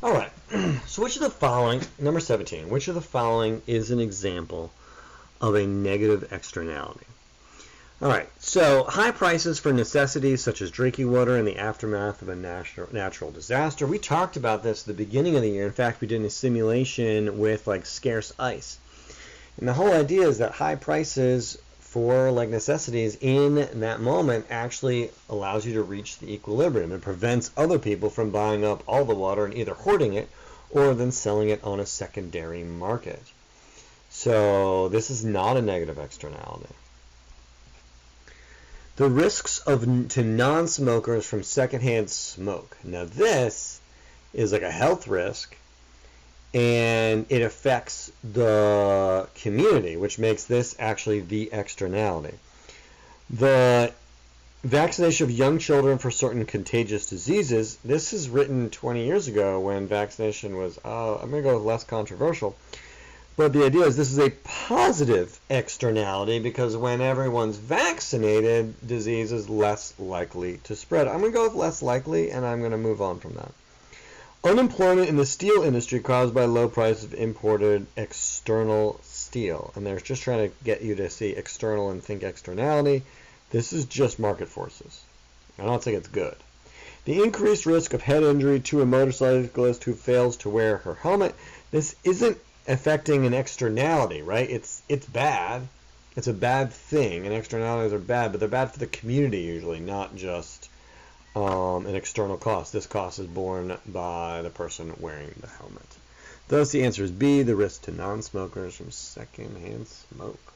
All right, so which of the following, number 17, which of the following is an example of a negative externality? All right, so high prices for necessities such as drinking water in the aftermath of a natural disaster. We talked about this at the beginning of the year. In fact, we did a simulation with like scarce ice. And the whole idea is that high prices for like necessities in that moment actually allows you to reach the equilibrium and prevents other people from buying up all the water and either hoarding it or then selling it on a secondary market. So this is not a negative externality. The risks to non-smokers from secondhand smoke. Now this is like a health risk, and it affects the community, which makes this actually the externality. The vaccination of young children for certain contagious diseases. This is written 20 years ago when vaccination was, I'm going to go with less controversial. But the idea is this is a positive externality because when everyone's vaccinated, disease is less likely to spread. I'm going to go with less likely, and I'm going to move on from that. Unemployment in the steel industry caused by low price of imported external steel. And they're just trying to get you to see external and think externality. This is just market forces. I don't think it's good. The increased risk of head injury to a motorcyclist who fails to wear her helmet. This isn't affecting an externality, right? It's bad. It's a bad thing, and externalities are bad, but they're bad for the community usually, not just an external cost. This cost is borne by the person wearing the helmet. Thus, the answer is B, the risk to non-smokers from secondhand smoke.